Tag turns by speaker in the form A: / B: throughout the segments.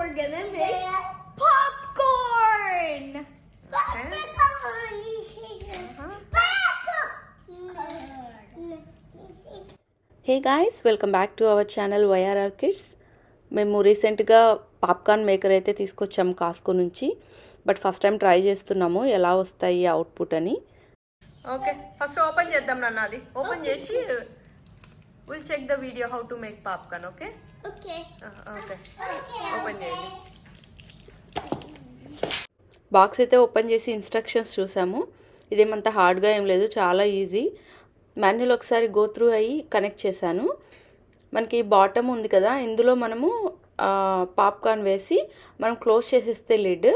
A: we're gonna make popcorn.
B: Hey guys, welcome back to our channel YRR Kids. మేము రీసెంట్గా popcorn maker అయితే తీసుకొచ్చాము కాస్కో నుంచి. బట్ ఫస్ట్ టైం ట్రై చేస్తున్నాము ఎలా వస్తాయి అవుట్పుట్ అని. ఓకే, ఫస్ట్ ఓపెన్ చేద్దాం నాన్న. అది ఓపెన్ చేసి will check the video how to make popcorn. Okay
A: okay
B: okay, open చేయండి. బాక్స్ అయితే ఓపెన్ చేసి ఇన్స్ట్రక్షన్స్ చూసాము. ఇదేమంత హార్డ్గా ఏం లేదు, చాలా ఈజీ. మాన్యువల్ ఒకసారి గో త్రూ అయ్యి కనెక్ట్ చేశాను. మనకి బాటమ్ ఉంది కదా, ఇందులో మనము పాప్కార్న్ వేసి మనం క్లోజ్ చేసేస్తే లిడ్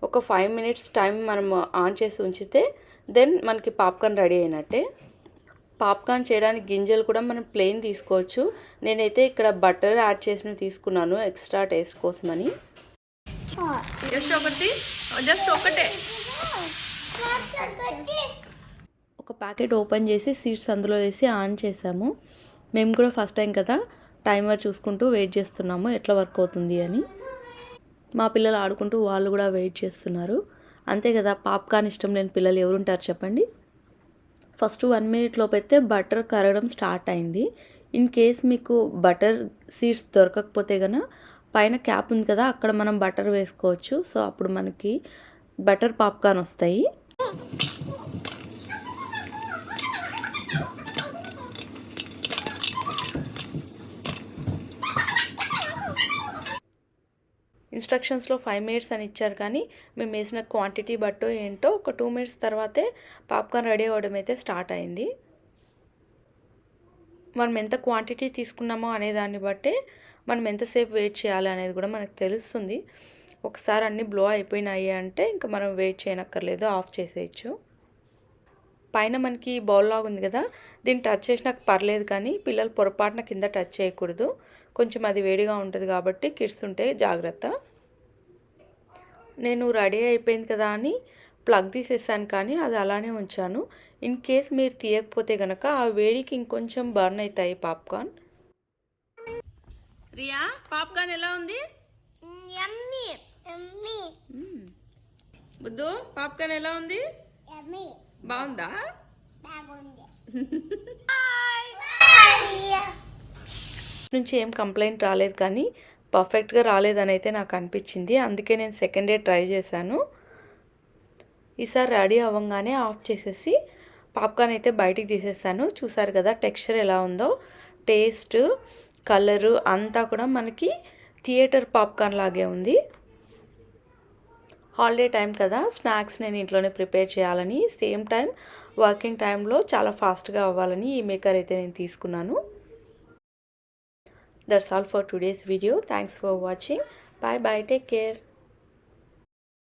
B: ఒక 5 minutes టైం మనం ఆన్ చేసి ఉంచితే దెన్ మనకి పాప్కార్న్ రెడీ అయినట్టే. పాప్కార్న్ చేయడానికి గింజలు కూడా మనం ప్లెయిన్ తీసుకోవచ్చు. నేనైతే ఇక్కడ బటర్ యాడ్ చేసినవి తీసుకున్నాను ఎక్స్ట్రా టేస్ట్ కోసమని. జస్ట్ ఒకటే ఒక ప్యాకెట్ ఓపెన్ చేసి సీడ్స్ అందులో వేసి ఆన్ చేసాము. మేము కూడా ఫస్ట్ టైం కదా, టైమర్ చూసుకుంటూ వెయిట్ చేస్తున్నాము ఎట్లా వర్క్ అవుతుంది అని. మా పిల్లలు ఆడుకుంటూ వాళ్ళు కూడా వెయిట్ చేస్తున్నారు. అంతే కదా, పాప్కార్న్ ఇష్టం లేని పిల్లలు ఎవరుంటారు చెప్పండి. ఫస్ట్ 1 minute లోపు అయితే బటర్ కరగడం స్టార్ట్ అయింది. ఇన్ కేస్ మీకు బటర్ సీడ్స్ దొరకకపోతే కనుక పైన క్యాప్ ఉంది కదా, అక్కడ మనం బటర్ వేసుకోవచ్చు. సో అప్పుడు మనకి బటర్ పాప్కార్న్ వస్తాయి. ఇన్స్ట్రక్షన్స్లో 5 minutes అని ఇచ్చారు, కానీ మేము వేసిన క్వాంటిటీ బట్టో ఏంటో ఒక 2 minutes తర్వాతే పాప్కార్న్ రెడీ అవ్వడం అయితే స్టార్ట్ అయింది. మనం ఎంత క్వాంటిటీ తీసుకున్నామో అనే దాన్ని బట్టే మనం ఎంతసేపు వెయిట్ చేయాలి అనేది కూడా మనకు తెలుస్తుంది. ఒకసారి అన్నీ బ్లో అయిపోయినాయి అంటే ఇంకా మనం వెయిట్ చేయనక్కర్లేదు, ఆఫ్ చేసేయచ్చు. పైన మనకి బౌల్ లాగా ఉంది కదా, దీన్ని టచ్ చేసినా పర్లేదు, కానీ పిల్లలు పొరపాటున కింద టచ్ చేయకూడదు. కొంచెం అది వేడిగా ఉంటుంది కాబట్టి కిడ్స్ ఉంటే జాగ్రత్త. నేను రెడీ అయిపోయింది కదా అని ప్లగ్ తీసేసాను, కానీ అది అలానే ఉంచాను. ఇన్ కేస్ మీరు తీయకపోతే కనుక ఆ వేడికి ఇంకొంచెం బర్న్ అవుతాయి పాప్కార్న్. రియా, పాప్కార్న్ ఎలా ఉంది? బుద్ధు, పాప్కార్న్ ఎలా ఉంది? బాగుందా? నుంచి ఏం కంప్లైంట్ రాలేదు, కానీ పర్ఫెక్ట్గా రాలేదని అయితే నాకు అనిపించింది. అందుకే నేను సెకండ్ డే ట్రై చేశాను. ఈసారి రెడీ అవ్వగానే ఆఫ్ చేసేసి పాప్కార్న్ అయితే బయటికి తీసేసాను. చూసారు కదా టెక్స్చర్ ఎలా ఉందో, టేస్ట్, కలరు అంతా కూడా మనకి థియేటర్ పాప్కార్న్ లాగే ఉంది. హాలిడే టైం కదా, స్నాక్స్ నేను ఇంట్లోనే ప్రిపేర్ చేయాలని, సేమ్ టైం వర్కింగ్ టైంలో చాలా ఫాస్ట్గా అవ్వాలని ఈ మేకర్ అయితే నేను తీసుకున్నాను. That's all for today's video. Thanks for watching. Bye bye. Take care.